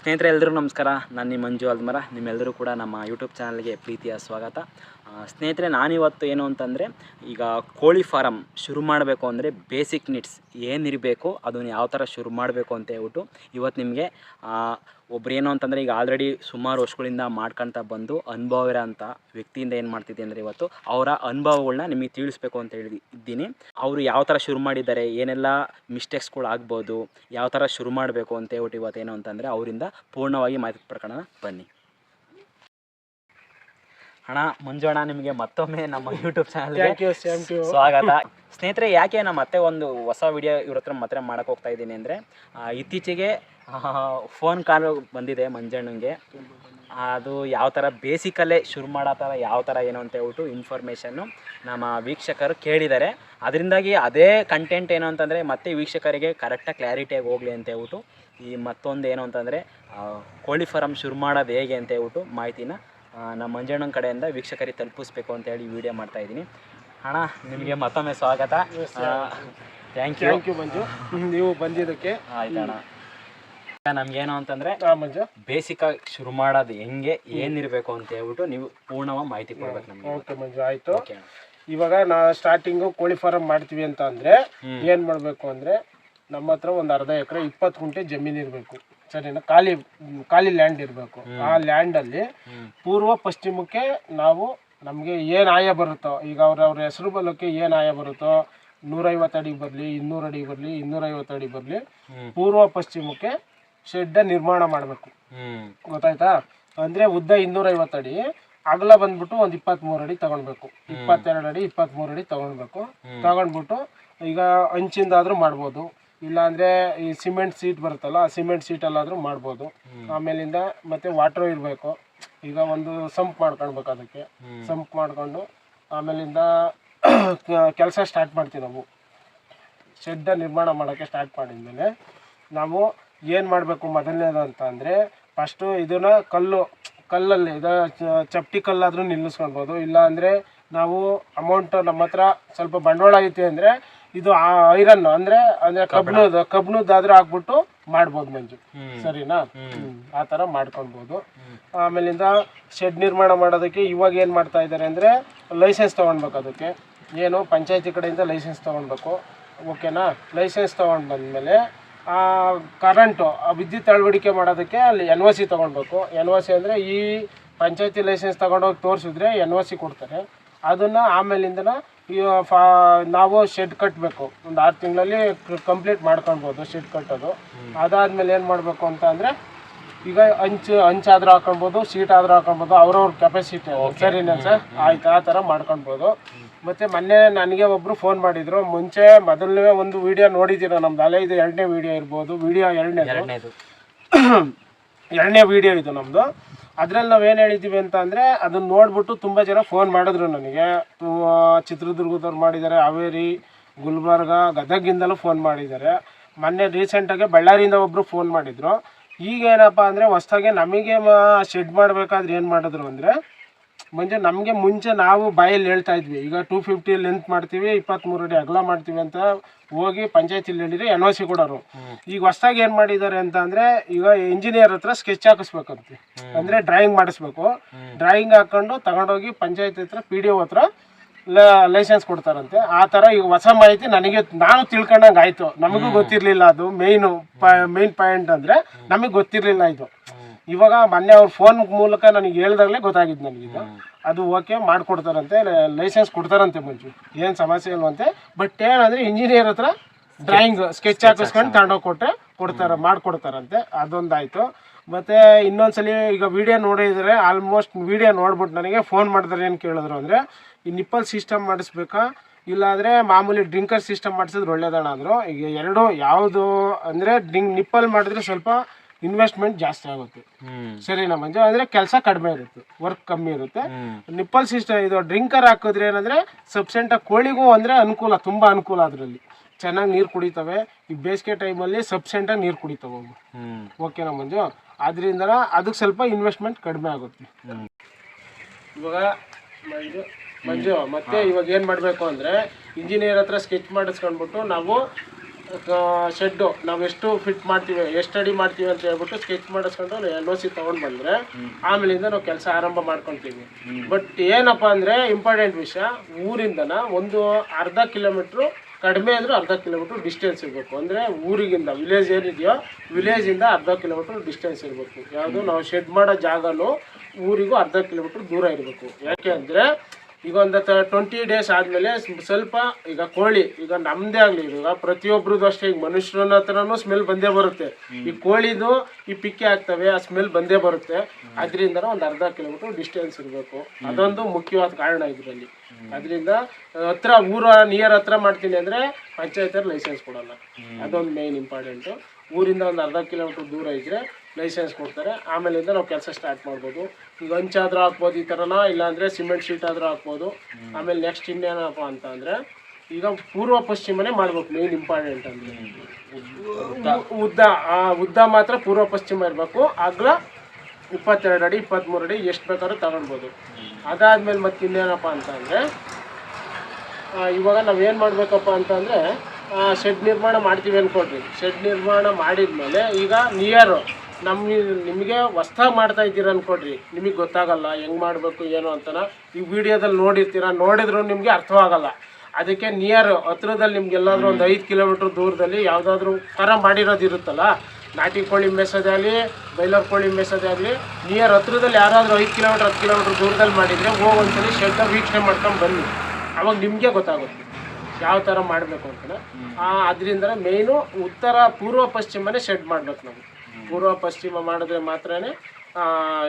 ಸ್ನೇಹಿತರೆ ಎಲ್ಲರೂ ನಮಸ್ಕಾರ. ನಾನು ನಿಮ್ಮ ಮಂಜು ಅಲ್ಮರ. ನಿಮ್ಮೆಲ್ಲರೂ ಕೂಡ ನಮ್ಮ ಯೂಟ್ಯೂಬ್ ಚಾನಲ್ಗೆ ಪ್ರೀತಿಯ ಸ್ವಾಗತ. ಸ್ನೇಹಿತರೆ, ನಾನಿವತ್ತು ಏನು ಅಂತಂದರೆ, ಈಗ ಕೋಳಿ ಫಾರಮ್ ಶುರು ಮಾಡಬೇಕು ಅಂದರೆ ಬೇಸಿಕ್ ನೀಡ್ಸ್ ಏನಿರಬೇಕು, ಅದನ್ನು ಯಾವ ಥರ ಶುರು ಮಾಡಬೇಕು ಅಂತ ಹೇಳ್ಬಿಟ್ಟು ಇವತ್ತು ನಿಮಗೆ ಒಬ್ರು ಏನು ಅಂತಂದರೆ, ಈಗ ಆಲ್ರೆಡಿ ಸುಮಾರು ವರ್ಷಗಳಿಂದ ಮಾಡ್ಕೊಳ್ತಾ ಬಂದು ಅನುಭವ ಅಂತ ವ್ಯಕ್ತಿಯಿಂದ ಏನು ಮಾಡ್ತಿದ್ದೆ ಅಂದರೆ, ಇವತ್ತು ಅವರ ಅನುಭವಗಳನ್ನ ನಿಮಗೆ ತಿಳಿಸ್ಬೇಕು ಅಂತ ಇದ್ದೀನಿ. ಅವರು ಯಾವ ಥರ ಶುರು ಮಾಡಿದ್ದಾರೆ, ಏನೆಲ್ಲ ಮಿಸ್ಟೇಕ್ಸ್ಗಳು ಆಗ್ಬೋದು, ಯಾವ ಥರ ಶುರು ಮಾಡಬೇಕು ಅಂತ ಹೇಳ್ಬಿಟ್ಟು ಇವತ್ತು ಏನು ಅಂತಂದರೆ ಅವರಿಂದ ಪೂರ್ಣವಾಗಿ ಮಾಹಿತಿ ಪಡ್ಕೊಳ್ಳೋಣ ಬನ್ನಿ. ಅಣ್ಣ, ಮಂಜು ಅಣ್ಣ, ನಿಮಗೆ ಮತ್ತೊಮ್ಮೆ ನಮ್ಮ ಯೂಟ್ಯೂಬ್ ಚಾನಲ್ಗೆ ಸ್ವಾಗತ. ಸ್ನೇಹಿತರೆ, ಯಾಕೆ ನಾನು ಮತ್ತೆ ಒಂದು ಹೊಸ ವಿಡಿಯೋ ಇವ್ರ ಹತ್ರ ಮತ್ತೆ ಮಾಡೋಕ್ಕೆ ಹೋಗ್ತಾ ಇದ್ದೀನಿ ಅಂದರೆ, ಇತ್ತೀಚೆಗೆ ಫೋನ್ ಕಾಲ್ ಬಂದಿದೆ ಮಂಜಣ್ಣಂಗೆ. ಅದು ಯಾವ ಥರ ಬೇಸಿಕಲ್ಲೇ ಶುರು ಮಾಡೋ ಥರ ಯಾವ ಥರ ಏನು ಅಂತ ಹೇಳ್ಬಿಟ್ಟು ಇನ್ಫಾರ್ಮೇಷನ್ನು ನಮ್ಮ ವೀಕ್ಷಕರು ಕೇಳಿದ್ದಾರೆ. ಅದರಿಂದಾಗಿ ಅದೇ ಕಂಟೆಂಟ್ ಏನು ಅಂತಂದರೆ ಮತ್ತೆ ವೀಕ್ಷಕರಿಗೆ ಕರೆಕ್ಟಾಗಿ ಕ್ಲಾರಿಟಿಯಾಗಿ ಹೋಗಲಿ ಅಂತ ಹೇಳ್ಬಿಟ್ಟು ಈ ಮತ್ತೊಂದು ಏನು ಅಂತಂದರೆ ಕೋಳಿ ಫಾರಮ್ ಶುರು ಮಾಡೋದು ಹೇಗೆ ಅಂತ ಹೇಳ್ಬಿಟ್ಟು ಮಾಹಿತಿನ ನಮ್ಮ ಮಂಜಣ್ಣನ ಕಡೆಯಿಂದ ವೀಕ್ಷಕರಿಗೆ ತಲುಪಿಸ್ಬೇಕು ಅಂತೇಳಿ ವಿಡಿಯೋ ಮಾಡ್ತಾಯಿದ್ದೀನಿ. ಅಣ್ಣ, ನಿಮಗೆ ಮತ್ತೊಮ್ಮೆ ಸ್ವಾಗತ. ಥ್ಯಾಂಕ್ ಯು ಮಂಜು, ನೀವು ಬಂದಿದ್ದಕ್ಕೆ. ಆಯ್ತು ಅಣ್ಣ. ನಮಗೇನು ಅಂತಂದರೆ ಬೇಸಿಕಾಗಿ ಶುರು ಮಾಡೋದು ಹೆಂಗೆ, ಏನಿರಬೇಕು ಅಂತ ಹೇಳ್ಬಿಟ್ಟು ನೀವು ಪೂರ್ಣವಾಗಿ ಮಾಹಿತಿ ಕೊಡ್ಬೇಕು ನಮಗೆ. ಓಕೆ ಮಂಜು, ಆಯಿತು. ಇವಾಗ ನಾವು ಸ್ಟಾರ್ಟಿಂಗು ಕೋಳಿ ಫಾರಮ್ ಮಾಡ್ತೀವಿ ಅಂತ ಅಂದರೆ ಏನು ಮಾಡಬೇಕು ಅಂದರೆ, ನಮ್ಮ ಹತ್ರ ಒಂದು ಅರ್ಧ ಎಕರೆ 20 ಗುಂಟೆ ಜಮೀನು ಇರಬೇಕು, ಸರಿನಾ? ಖಾಲಿ ಲ್ಯಾಂಡ್ ಇರಬೇಕು. ಆ ಲ್ಯಾಂಡಲ್ಲಿ ಪೂರ್ವ ಪಶ್ಚಿಮಕ್ಕೆ ನಾವು ನಮಗೆ ಏನು ಆಯ ಬರುತ್ತೋ, ಈಗ ಅವ್ರ ಹೆಸರು ಬಲಕ್ಕೆ ಏನು ಆಯ ಬರುತ್ತೋ, 150 ಅಡಿ ಬರಲಿ, 200 ಅಡಿ ಬರಲಿ, 250 ಅಡಿ ಬರಲಿ, ಪೂರ್ವ ಪಶ್ಚಿಮಕ್ಕೆ ಶೆಡ್ ನಿರ್ಮಾಣ ಮಾಡಬೇಕು. ಗೊತ್ತಾಯ್ತಾ? ಅಂದರೆ ಉದ್ದ 250 ಅಡಿ, ಅಗಲ ಬಂದ್ಬಿಟ್ಟು ಒಂದು 23 ಅಡಿ ತಗೊಳ್ಬೇಕು. 22 ಅಡಿ 23 ಅಡಿ ತಗೊಂಡ್ಬಿಟ್ಟು ಈಗ ಹಂಚಿಂದಾದರೂ ಮಾಡ್ಬೋದು, ಇಲ್ಲಾಂದರೆ ಈ ಸಿಮೆಂಟ್ ಸೀಟ್ ಬರುತ್ತಲ್ಲ, ಆ ಸಿಮೆಂಟ್ ಸೀಟಲ್ಲಾದರೂ ಮಾಡ್ಬೋದು. ಆಮೇಲಿಂದ ಮತ್ತೆ ವಾಟ್ರು ಇರಬೇಕು. ಈಗ ಒಂದು ಸಂಪ್ ಮಾಡ್ಕೊಳ್ಬೇಕು, ಅದಕ್ಕೆ ಸಂಪ್ ಮಾಡ್ಕೊಂಡು ಆಮೇಲಿಂದ ಕೆಲಸ ಸ್ಟಾರ್ಟ್ ಮಾಡ್ತೀವಿ ನಾವು. ಶೆಡ್ ನಿರ್ಮಾಣ ಮಾಡೋಕ್ಕೆ ಸ್ಟಾರ್ಟ್ ಮಾಡಿದ್ಮೇಲೆ ನಾವು ಏನು ಮಾಡಬೇಕು ಮೊದಲನೇದು ಅಂತ ಅಂದರೆ, ಫಸ್ಟು ಇದನ್ನು ಕಲ್ಲಲ್ಲಿ ಚಪ್ಪಟಿ ಕಲ್ಲಾದರೂ ನಿಲ್ಲಿಸ್ಕೊಳ್ಬೋದು. ಇಲ್ಲ ಅಂದರೆ ನಾವು ಅಮೌಂಟ್ ನಮ್ಮ ಹತ್ರ ಸ್ವಲ್ಪ ಬಂಡವಾಳ ಐತಿ ಅಂದರೆ ಇದು ಐರನ್ ಅಂದರೆ ಕಬ್ಣದಾದ್ರೂ ಹಾಕ್ಬಿಟ್ಟು ಮಾಡ್ಬೋದು ಮಂಜು, ಸರಿನಾ? ಆ ಥರ ಮಾಡ್ಕೊಳ್ಬೋದು. ಆಮೇಲಿಂದ ಶೆಡ್ ನಿರ್ಮಾಣ ಮಾಡೋದಕ್ಕೆ ಇವಾಗ ಏನು ಮಾಡ್ತಾ ಇದ್ದಾರೆ ಅಂದರೆ, ಲೈಸೆನ್ಸ್ ತೊಗೊಳ್ಬೇಕು. ಅದಕ್ಕೆ ಏನು ಪಂಚಾಯತಿ ಕಡೆಯಿಂದ ಲೈಸೆನ್ಸ್ ತೊಗೊಳ್ಬೇಕು, ಓಕೆನಾ? ಲೈಸೆನ್ಸ್ ತೊಗೊಂಡು ಬಂದಮೇಲೆ ಕರೆಂಟು ವಿದ್ಯುತ್ ಅಳವಡಿಕೆ ಮಾಡೋದಕ್ಕೆ ಅಲ್ಲಿ NOC ತೊಗೊಳ್ಬೇಕು. NOC ಅಂದರೆ ಈ ಪಂಚಾಯತಿ ಲೈಸೆನ್ಸ್ ತೊಗೊಂಡೋಗಿ ತೋರಿಸಿದ್ರೆ NOC ಕೊಡ್ತಾರೆ. ಅದನ್ನು ಆಮೇಲಿಂದ ನಾವು ಶೆಡ್ ಕಟ್ಟಬೇಕು. ಒಂದು 6 ತಿಂಗಳಲ್ಲಿ ಕಂಪ್ಲೀಟ್ ಮಾಡ್ಕೊಳ್ಬೋದು ಶೆಡ್ ಕಟ್ಟೋದು. ಅದಾದಮೇಲೆ ಏನು ಮಾಡಬೇಕು ಅಂತ ಅಂದರೆ, ಈಗ ಹಂಚಾದ್ರೂ ಹಾಕೊಳ್ಬೋದು, ಸೀಟ್ ಆದರೂ ಹಾಕೊಳ್ಬೋದು, ಅವ್ರವ್ರ ಕೆಪಾಸಿಟಿ, ಸರಿನಾ ಸರ್? ಆಯ್ತು, ಆ ಥರ ಮಾಡ್ಕೊಳ್ಬೋದು. ಮತ್ತು ಮೊನ್ನೆ ನನಗೆ ಒಬ್ಬರು ಫೋನ್ ಮಾಡಿದರು. ಮುಂಚೆ ಮೊದಲನೇ ಒಂದು ವಿಡಿಯೋ ನೋಡಿದ್ದೀರ ನಮ್ದು, ಅಲ್ಲೇ ಇದು 2ನೇ ವಿಡಿಯೋ ಇರ್ಬೋದು. ವಿಡಿಯೋ ಎರಡನೇ ವಿಡಿಯೋ ಇದು ನಮ್ಮದು. ಅದರಲ್ಲಿ ನಾವೇನು ಹೇಳಿದ್ದೀವಿ ಅಂತ ಅಂದರೆ, ಅದನ್ನು ನೋಡಿಬಿಟ್ಟು ತುಂಬ ಜನ ಫೋನ್ ಮಾಡಿದ್ರು ನನಗೆ. ಚಿತ್ರದುರ್ಗದವ್ರು ಮಾಡಿದ್ದಾರೆ, ಹಾವೇರಿ, ಗುಲ್ಬರ್ಗ, ಗದಗಿಂದಲೂ ಫೋನ್ ಮಾಡಿದ್ದಾರೆ. ಮೊನ್ನೆ ರೀಸೆಂಟಾಗಿ ಬಳ್ಳಾರಿಯಿಂದ ಒಬ್ಬರು ಫೋನ್ ಮಾಡಿದರು. ಈಗೇನಪ್ಪ ಅಂದರೆ, ಹೊಸ್ದಾಗೆ ನಮಗೆ ಶೆಡ್ ಮಾಡಬೇಕಾದ್ರೆ ಏನು ಮಾಡಿದ್ರು ಅಂದರೆ, ನಮಗೆ ಮುಂಚೆ ನಾವು ಬಾಯಲ್ಲಿ ಹೇಳ್ತಾ ಇದ್ವಿ, ಈಗ 250 ಲೆಂತ್ ಮಾಡ್ತೀವಿ, 23 ಅಡಿ ಅಗಲ ಮಾಡ್ತೀವಿ ಅಂತ ಹೋಗಿ ಪಂಚಾಯತಿಲಿ ಹೇಳಿದ್ರೆ NOC ಕೊಡೋರು. ಈಗ ಹೊಸ್ದಾಗಿ ಏನು ಮಾಡಿದ್ದಾರೆ ಅಂತ ಅಂದರೆ, ಈಗ ಇಂಜಿನಿಯರ್ ಹತ್ರ ಸ್ಕೆಚ್ ಹಾಕಿಸ್ಬೇಕಂತೆ, ಅಂದರೆ ಡ್ರಾಯಿಂಗ್ ಮಾಡಿಸ್ಬೇಕು. ಡ್ರಾಯಿಂಗ್ ಹಾಕ್ಕೊಂಡು ತಗೊಂಡೋಗಿ ಪಂಚಾಯತ್ ಹತ್ರ PDO ಹತ್ರ ಲೈಸೆನ್ಸ್ ಕೊಡ್ತಾರಂತೆ. ಆ ಥರ ಈಗ ಹೊಸ ಮಾಹಿತಿ ನಾನು ತಿಳ್ಕೊಂಡಂಗೆ ಆಯಿತು. ನಮಗೂ ಗೊತ್ತಿರಲಿಲ್ಲ. ಅದು ಮೇನ್ ಪಾಯಿಂಟ್ ಅಂದರೆ ನಮಗೆ ಗೊತ್ತಿರಲಿಲ್ಲ ಇದು. ಇವಾಗ ಮೊನ್ನೆ ಅವ್ರ ಫೋನ್ ಮೂಲಕ ನನಗೆ ಹೇಳ್ದಾಗಲೇ ಗೊತ್ತಾಗಿದ್ದು ನನಗಿದು. ಅದು ಓಕೆ ಮಾಡಿಕೊಡ್ತಾರಂತೆ, ಲೈಸೆನ್ಸ್ ಕೊಡ್ತಾರಂತೆ ಮಂಜು, ಏನು ಸಮಸ್ಯೆ ಇಲ್ವಂತೆ. ಬಟ್ ಏನಂದರೆ, ಇಂಜಿನಿಯರ್ ಹತ್ರ ಡ್ರಾಯಿಂಗ್ ಸ್ಕೆಚ್ ಹಾಕಿಸ್ಕೊಂಡು ತಗೊಂಡೋಗಿ ಮಾಡಿಕೊಡ್ತಾರಂತೆ. ಅದೊಂದಾಯಿತು. ಮತ್ತು ಇನ್ನೊಂದ್ಸಲಿ ಈಗ ವಿಡಿಯೋ ನೋಡಿದರೆ, ಆಲ್ಮೋಸ್ಟ್ ವಿಡಿಯೋ ನೋಡ್ಬಿಟ್ಟು ನನಗೆ ಫೋನ್ ಮಾಡಿದ್ರೆ ಏನು ಕೇಳಿದ್ರು ಅಂದರೆ, ಈ ನಿಪ್ಪಲ್ ಸಿಸ್ಟಮ್ ಮಾಡಿಸ್ಬೇಕಾ, ಇಲ್ಲಾಂದರೆ ಮಾಮೂಲಿ ಡ್ರಿಂಕರ್ ಸಿಸ್ಟಮ್ ಮಾಡಿಸಿದ್ರೆ ಒಳ್ಳೇದಣ್ಣ ಅಂದರು. ಈಗ ಎರಡು ಯಾವುದು ಅಂದರೆ, ನಿಪ್ಪಲ್ ಮಾಡಿದ್ರೆ ಸ್ವಲ್ಪ ಇನ್ವೆಸ್ಟ್ಮೆಂಟ್ ಜಾಸ್ತಿ ಆಗುತ್ತೆ, ಸರಿನಾ ಮಂಜು? ಅಂದರೆ ಕೆಲಸ ಕಡಿಮೆ ಇರುತ್ತೆ, ವರ್ಕ್ ಕಮ್ಮಿ ಇರುತ್ತೆ. ನಿಪ್ಪಲ್ ಸಿಸ್ಟಮ್ ಇದು ಡ್ರಿಂಕರ್ ಹಾಕಿದ್ರೆ ಏನಂದರೆ ಸಬ್ಸೆಂಟಾಗಿ ಕೋಳಿಗೂ ಅಂದರೆ ಅನುಕೂಲ, ತುಂಬ ಅನುಕೂಲ. ಅದರಲ್ಲಿ ಚೆನ್ನಾಗಿ ನೀರು ಕುಡಿತವೆ. ಈ ಬೇಸಿಗೆ ಟೈಮಲ್ಲಿ ಸಬ್ಸೆಂಟಾಗಿ ನೀರು ಕುಡಿತವೆ, ಓಕೆನಾ ಮಂಜು? ಅದರಿಂದ ಅದಕ್ಕೆ ಸ್ವಲ್ಪ ಇನ್ವೆಸ್ಟ್ಮೆಂಟ್ ಕಡಿಮೆ ಆಗುತ್ತೆ. ಇವಾಗ ಮಂಜು ಮತ್ತೆ ಇವಾಗ ಏನು ಮಾಡಬೇಕು ಅಂದರೆ, ಇಂಜಿನಿಯರ್ ಹತ್ರ ಸ್ಕೆಚ್ ಮಾಡಿಸ್ಕೊಂಡ್ಬಿಟ್ಟು ನಾವು ಶೆಡ್ಡು ನಾವು ಎಷ್ಟು ಫಿಟ್ ಮಾಡ್ತೀವಿ ಎಷ್ಟು ಅಡಿ ಮಾಡ್ತೀವಿ ಅಂತ ಹೇಳ್ಬಿಟ್ಟು ಸ್ಕೆಚ್ ಮಾಡಿಸ್ಕೊಂಡು LOC ತೊಗೊಂಡು ಬಂದರೆ ಆಮೇಲಿಂದ ನಾವು ಕೆಲಸ ಆರಂಭ ಮಾಡ್ಕೊತೀವಿ. ಬಟ್ ಏನಪ್ಪ ಅಂದರೆ ಇಂಪಾರ್ಟೆಂಟ್ ವಿಷಯ, ಊರಿಂದನ ಒಂದು ಅರ್ಧ ಕಿಲೋಮೀಟ್ರು, ಕಡಿಮೆ ಅಂದರೆ ಅರ್ಧ ಕಿಲೋಮೀಟ್ರ್ ಡಿಸ್ಟೆನ್ಸ್ ಇರಬೇಕು. ಅಂದರೆ ಊರಿಗಿಂದ ವಿಲೇಜ್ ಏನಿದೆಯೋ ವಿಲೇಜಿಂದ ಅರ್ಧ ಕಿಲೋಮೀಟ್ರ್ ಡಿಸ್ಟೆನ್ಸ್ ಇರಬೇಕು. ಯಾವುದು ನಾವು ಶೆಡ್ ಮಾಡೋ ಜಾಗನೂ ಊರಿಗೂ ಅರ್ಧ ಕಿಲೋಮೀಟ್ರ್ ದೂರ ಇರಬೇಕು. ಯಾಕೆ ಅಂದರೆ ಈಗ ಒಂದು 20 ಡೇಸ್ ಆದಮೇಲೆ ಸ್ವಲ್ಪ ಈಗ ಕೋಳಿ ಈಗ ನಮ್ಮದೇ ಆಗಲಿ, ಈಗ ಪ್ರತಿಯೊಬ್ರದ್ದು ಅಷ್ಟೇ, ಈಗ ಮನುಷ್ಯರನ್ನ ಹತ್ರನೂ ಸ್ಮೆಲ್ ಬಂದೇ ಬರುತ್ತೆ. ಈ ಕೋಳಿದು ಈ ಪಿಕ್ಕೆ ಆಗ್ತವೆ, ಆ ಸ್ಮೆಲ್ ಬಂದೇ ಬರುತ್ತೆ. ಅದರಿಂದ ಒಂದು ಅರ್ಧ ಕಿಲೋಮೀಟ್ರ್ ಡಿಸ್ಟೆನ್ಸ್ ಇರಬೇಕು. ಅದೊಂದು ಮುಖ್ಯವಾದ ಕಾರಣ ಇದರಲ್ಲಿ. ಅದರಿಂದ ಹತ್ರ ಊರ ನಿಯರ್ ಹತ್ರ ಮಾಡ್ತೀನಿ ಅಂದರೆ ಪಂಚಾಯತರು ಲೈಸೆನ್ಸ್ ಕೊಡಲ್ಲ. ಅದೊಂದು ಮೇಯ್ನ್ ಇಂಪಾರ್ಟೆಂಟು. ಊರಿಂದ ಒಂದು ಅರ್ಧ ಕಿಲೋಮೀಟ್ರ್ ದೂರ ಇದ್ದರೆ ಲೈಸೆನ್ಸ್ ಕೊಡ್ತಾರೆ. ಆಮೇಲಿಂದ ನಾವು ಕೆಲಸ ಸ್ಟಾರ್ಟ್ ಮಾಡ್ಬೋದು. ಈಗ ಹಂಚಾದ್ರೂ ಹಾಕ್ಬೋದು ಈ ಥರನ, ಇಲ್ಲಾಂದರೆ ಸಿಮೆಂಟ್ ಶೀಟ್ ಆದರೂ ಹಾಕ್ಬೋದು. ಆಮೇಲೆ ನೆಕ್ಸ್ಟ್ ಇನ್ನೇನಪ್ಪ ಅಂತ ಅಂದರೆ ಈಗ ಪೂರ್ವ ಪಶ್ಚಿಮನೇ ಮಾಡ್ಬೇಕು. ಮೇಯ್ನ್ ಇಂಪಾರ್ಟೆಂಟ್ ಅಂದರೆ ಉದ್ದ ಮಾತ್ರ ಪೂರ್ವ ಪಶ್ಚಿಮ ಇರಬೇಕು. ಅಗಲ 22 ಅಡಿ 23 ಅಡಿ ಎಷ್ಟು ಬೇಕಾದ್ರೂ ತಗೊಳ್ಬೋದು. ಅದಾದಮೇಲೆ ಮತ್ತೆ ಇನ್ನೇನಪ್ಪ ಅಂತ ಅಂದರೆ ಇವಾಗ ನಾವೇನು ಮಾಡಬೇಕಪ್ಪ ಅಂತಂದರೆ ಶೆಡ್ ನಿರ್ಮಾಣ ಮಾಡ್ತೀವಿ ಅಂದ್ಕೊಡ್ರಿ. ಶೆಡ್ ನಿರ್ಮಾಣ ಮಾಡಿದ್ಮೇಲೆ ಈಗ ನಿಯರು ನಿಮಗೆ ಹೊಸ್ದಾಗಿ ಮಾಡ್ತಾ ಇದ್ದೀರ ಅಂದ್ಕೊಡ್ರಿ, ನಿಮಗೆ ಗೊತ್ತಾಗಲ್ಲ ಹೆಂಗೆ ಮಾಡಬೇಕು ಏನು ಅಂತನ. ಈ ವಿಡಿಯೋದಲ್ಲಿ ನೋಡಿರ್ತೀರ, ನೋಡಿದ್ರು ನಿಮಗೆ ಅರ್ಥವಾಗಲ್ಲ. ಅದಕ್ಕೆ ನಿಯರ್ ಹತ್ರದಲ್ಲಿ ನಿಮ್ಗೆಲ್ಲಾದ್ರೂ ಒಂದು 5 ಕಿಲೋಮೀಟ್ರ್ ದೂರದಲ್ಲಿ ಯಾವುದಾದ್ರೂ ಫಾರಮ್ ಮಾಡಿರೋದು ಇರುತ್ತಲ್ಲ, ನಾಟಿ ಕೋಳಿ ಮೇಸೋದೇ ಆಗಲಿ ಬೈಲರ್ ಕೋಳಿ ಮೇಸೋದೇ ಆಗಲಿ, ನಿಯರ್ ಹತ್ರದಲ್ಲಿ ಯಾರಾದರೂ 5 ಕಿಲೋಮೀಟ್ರ್ 10 ಕಿಲೋಮೀಟ್ರ್ ದೂರದಲ್ಲಿ ಮಾಡಿದರೆ ಒಂದ್ಸಲಿ ಶೆಡ್ ವೀಕ್ಷಣೆ ಮಾಡ್ಕೊಂಡು ಬನ್ನಿ. ಅವಾಗ ನಿಮಗೆ ಗೊತ್ತಾಗುತ್ತೆ ಯಾವ ಥರ ಮಾಡಬೇಕು ಅಂತಲೇ. ಅದರಿಂದ ಮೇಯ್ನು ಪೂರ್ವ ಪಶ್ಚಿಮನೇ ಶೆಡ್ ಮಾಡ್ಬೇಕು ನಾವು. ಪೂರ್ವ ಪಶ್ಚಿಮ ಮಾಡಿದ್ರೆ ಮಾತ್ರನೇ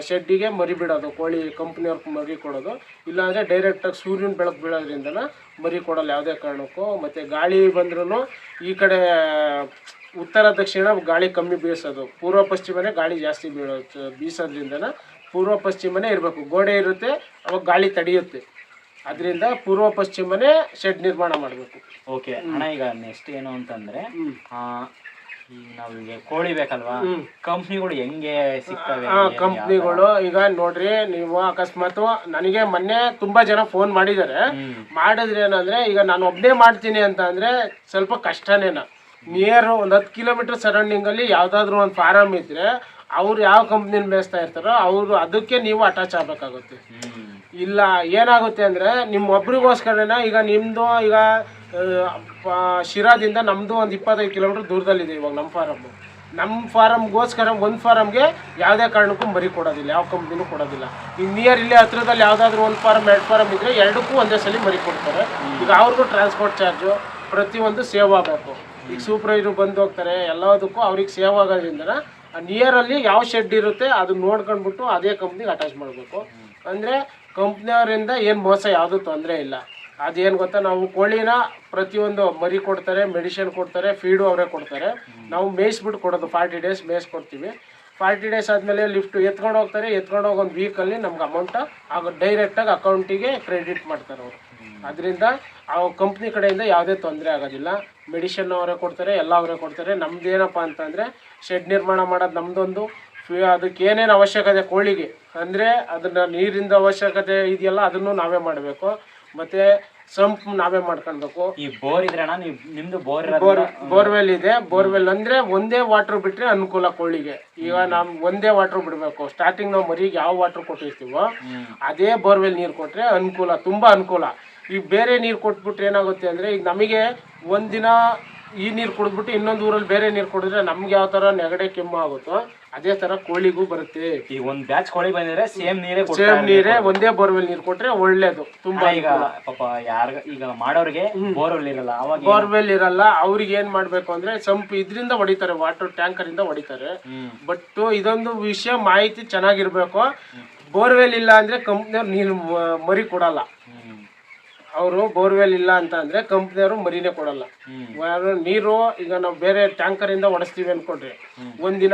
ಶೆಡ್ಡಿಗೆ ಮರಿ ಬಿಡೋದು, ಕೋಳಿ ಕಂಪ್ನಿಯವ್ರಿಗೆ ಮರಿ ಕೊಡೋದು. ಇಲ್ಲಾಂದರೆ ಡೈರೆಕ್ಟಾಗಿ ಸೂರ್ಯನ ಬೆಳಕು ಬೀಳೋದ್ರಿಂದ ಮರಿ ಕೊಡೋಲ್ಲ ಯಾವುದೇ ಕಾರಣಕ್ಕೂ. ಮತ್ತು ಗಾಳಿ ಬಂದ್ರೂ ಈ ಕಡೆ ಉತ್ತರ ದಕ್ಷಿಣ ಗಾಳಿ ಕಮ್ಮಿ ಬೀಸೋದು, ಪೂರ್ವ ಪಶ್ಚಿಮನೇ ಗಾಳಿ ಜಾಸ್ತಿ ಬೀಸೋದ್ರಿಂದ ಪೂರ್ವ ಪಶ್ಚಿಮನೇ ಇರಬೇಕು. ಗೋಡೆ ಇರುತ್ತೆ, ಅವಾಗ ಗಾಳಿ ತಡೆಯುತ್ತೆ. ಅದರಿಂದ ಪೂರ್ವ ಪಶ್ಚಿಮನೇ ಶೆಡ್ ನಿರ್ಮಾಣ ಮಾಡಬೇಕು. ಓಕೆ ಅಣ್ಣ, ಈಗ ನೆಕ್ಸ್ಟ್ ಏನು ಅಂತಂದರೆ ಈಗ ನಾವು ಕೋಳಿ ಬೇಕಲ್ವಾ, ಕಂಪ್ನಿಗಳು ಹೆಂಗೆ ಸಿಗ್ತವೆ? ಕಂಪ್ನಿಗಳು ಈಗ ನೋಡ್ರಿ, ನೀವು ಅಕಸ್ಮಾತ್ ನನಗೆ ಮೊನ್ನೆ ತುಂಬಾ ಜನ ಫೋನ್ ಮಾಡಿದ್ದಾರೆ. ಮಾಡಿದ್ರೆ ಏನಂದ್ರೆ ಈಗ ನಾನು ಒಬ್ಬನೇ ಮಾಡ್ತೀನಿ ಅಂತ ಅಂದ್ರೆ ಸ್ವಲ್ಪ ಕಷ್ಟನೇನ. ನಿಯರ್ ಒಂದು 10 ಕಿಲೋಮೀಟರ್ ಸರೌಂಡಿಂಗ್ ಅಲ್ಲಿ ಯಾವ್ದಾದ್ರು ಒಂದು ಫಾರಮ್ ಇದ್ರೆ ಅವ್ರು ಯಾವ ಕಂಪ್ನಿನ ಮೇಯಿಸ್ತಾ ಇರ್ತಾರೋ ಅವ್ರು ಅದಕ್ಕೆ ನೀವು ಅಟ್ಯಾಚ್ ಆಗ್ಬೇಕಾಗುತ್ತೆ. ಇಲ್ಲ ಏನಾಗುತ್ತೆ ಅಂದರೆ ನಿಮ್ಮ ಒಬ್ರಿಗೋಸ್ಕರನೇ ಈಗ ನಿಮ್ಮದು ಈಗ ಶಿರಾದಿಂದ ನಮ್ಮದು ಒಂದು 25 ಕಿಲೋಮೀಟ್ರ್ ದೂರದಲ್ಲಿದೆ ಇವಾಗ ನಮ್ಮ ಫಾರಮ್ಗೋಸ್ಕರ ಒಂದು ಫಾರಮ್ಗೆ ಯಾವುದೇ ಕಾರಣಕ್ಕೂ ಮರಿ ಕೊಡೋದಿಲ್ಲ, ಯಾವ ಕಂಪ್ನಿನೂ ಕೊಡೋದಿಲ್ಲ. ಈಗ ನಿಯರ್ ಇಲ್ಲೇ ಹತ್ರದಲ್ಲಿ ಯಾವುದಾದ್ರೂ ಒಂದು ಫಾರಮ್ 2 ಫಾರಮ್ ಇದ್ದರೆ ಎರಡಕ್ಕೂ ಒಂದೇ ಸಲ ಮರಿ ಕೊಡ್ತಾರೆ. ಈಗ ಅವ್ರಿಗೂ ಟ್ರಾನ್ಸ್ಪೋರ್ಟ್ ಚಾರ್ಜು ಪ್ರತಿಯೊಂದು ಸೇವ್ ಆಗಬೇಕು. ಈಗ ಸೂಪರ್ವೈಸರು ಬಂದು ಹೋಗ್ತಾರೆ, ಎಲ್ಲದಕ್ಕೂ ಅವ್ರಿಗೆ ಸೇವ್ ಆಗೋದ್ರಿಂದ ನಿಯರಲ್ಲಿ ಯಾವ ಶೆಡ್ ಇರುತ್ತೆ ಅದನ್ನ ನೋಡ್ಕೊಂಡ್ಬಿಟ್ಟು ಅದೇ ಕಂಪ್ನಿಗೆ ಅಟ್ಯಾಚ್ ಮಾಡಬೇಕು. ಅಂದರೆ ಕಂಪ್ನಿಯವರಿಂದ ಏನು ಮೋಸ ಯಾವುದೂ ತೊಂದರೆ ಇಲ್ಲ. ಅದೇನು ಗೊತ್ತಾ, ನಾವು ಕೋಳಿನ ಪ್ರತಿಯೊಂದು ಮರಿ ಕೊಡ್ತಾರೆ, ಮೆಡಿಸಿನ್ ಕೊಡ್ತಾರೆ, ಫೀಡು ಅವರೇ ಕೊಡ್ತಾರೆ. ನಾವು ಮೇಯಿಸ್ಬಿಟ್ಟು ಕೊಡೋದು 40 ಡೇಸ್ ಮೇಯಿಸ್ಕೊಡ್ತೀವಿ. 40 ಡೇಸ್ ಆದಮೇಲೆ ಲಿಫ್ಟ್ ಎತ್ಕೊಂಡು ಹೋಗ್ತಾರೆ. ಎತ್ಕೊಂಡು ಹೋಗಿ ಒಂದು ವೀಕಲ್ಲಿ ನಮ್ಗೆ ಅಮೌಂಟ ಡೈರೆಕ್ಟಾಗಿ ಅಕೌಂಟಿಗೆ ಕ್ರೆಡಿಟ್ ಮಾಡ್ತಾರೆ ಅವರು. ಅದರಿಂದ ಆ ಕಂಪ್ನಿ ಕಡೆಯಿಂದ ಯಾವುದೇ ತೊಂದರೆ ಆಗೋದಿಲ್ಲ. ಮೆಡಿಷನ್ ಅವರೇ ಕೊಡ್ತಾರೆ, ಎಲ್ಲ ಅವರೇ ಕೊಡ್ತಾರೆ. ನಮ್ದೇನಪ್ಪ ಅಂತಂದರೆ ಶೆಡ್ ನಿರ್ಮಾಣ ಮಾಡೋದು ನಮ್ಮದೊಂದು. ಅದಕ್ಕೆ ಏನೇನು ಅವಶ್ಯಕತೆ ಕೋಳಿಗೆ ಅಂದರೆ ಅದನ್ನು ನೀರಿಂದ ಅವಶ್ಯಕತೆ ಇದೆಯಲ್ಲ ಅದನ್ನು ನಾವೇ ಮಾಡಬೇಕು. ಮತ್ತು ಸಂಪ್ ನಾವೇ ಮಾಡ್ಕೊಳ್ಬೇಕು. ಈ ಬೋರ್ ಇದ್ರಣ್ಣ, ನಿಮ್ದು ಬೋರ್ವೆಲ್ ಇದೆ. ಬೋರ್ವೆಲ್ ಅಂದರೆ ಒಂದೇ ವಾಟ್ರ್ ಬಿಟ್ಟರೆ ಅನುಕೂಲ ಕೋಳಿಗೆ. ಈಗ ನಾವು ಒಂದೇ ವಾಟ್ರ್ ಬಿಡಬೇಕು. ಸ್ಟಾರ್ಟಿಂಗ್ ನಾವು ಮರಿಗೆ ಯಾವ ವಾಟ್ರ್ ಕೊಟ್ಟಿರ್ತೀವೋ ಅದೇ ಬೋರ್ವೆಲ್ ನೀರು ಕೊಟ್ಟರೆ ಅನುಕೂಲ, ತುಂಬ ಅನುಕೂಲ. ಈಗ ಬೇರೆ ನೀರು ಕೊಟ್ಬಿಟ್ರೆ ಏನಾಗುತ್ತೆ ಅಂದರೆ ಈಗ ನಮಗೆ ಒಂದಿನ ಈ ನೀರು ಕುಡಿದ್ಬಿಟ್ಟು ಇನ್ನೊಂದು ಊರಲ್ಲಿ ಬೇರೆ ನೀರು ಕುಡಿದ್ರೆ ನಮ್ಗೆ ಯಾವ ಥರ ನೆಗಡೆ ಕೆಮ್ಮು ಆಗುತ್ತೋ ಅದೇ ಥರ ಕೋಳಿಗೂ ಬರುತ್ತೆ. ಈಗ ಒಂದು ಬ್ಯಾಚ್ ಕೋಳಿ ಬಂದಿದ್ರೆ ಸೇಮ್ ನೀರೇ ಒಂದೇ ಬೋರ್ವೆಲ್ ನೀರು ಕೊಟ್ರೆ ಒಳ್ಳೇದು. ತುಂಬಾ ಈಗ ಪಾಪ ಈಗ ಮಾಡೋರಿಗೆ ಬೋರ್ವೆಲ್ ಇರಲ್ಲ, ಅವಾಗ ಬೋರ್ವೆಲ್ ಇರಲ್ಲ. ಅವ್ರಿಗೆ ಏನ್ ಮಾಡ್ಬೇಕು ಅಂದ್ರೆ ಸಂಪ್ ಇದರಿಂದ ಹೊಡಿತಾರೆ, ವಾಟರ್ ಟ್ಯಾಂಕರ್ ಇಂದ ಹೊಡಿತಾರೆ. ಬಟ್ ಇದೊಂದು ವಿಷಯ ಮಾಹಿತಿ ಚೆನ್ನಾಗಿರ್ಬೇಕು. ಬೋರ್ವೆಲ್ ಇಲ್ಲ ಅಂದ್ರೆ ಕಂಪ್ನಿಯವ್ರು ನೀರು ಮರಿ ಕೊಡಲ್ಲ. ಅವರು ಬೋರ್ವೆಲ್ ಇಲ್ಲ ಅಂತ ಅಂದ್ರೆ ಕಂಪ್ನಿಯವರು ಮರಿನೇ ಕೊಡಲ್ಲ. ನೀರು ಈಗ ನಾವು ಬೇರೆ ಟ್ಯಾಂಕರ್ ಇಂದ ಹೊಡಿಸ್ತೀವಿ ಅನ್ಕೊಂಡ್ರಿ, ಒಂದಿನ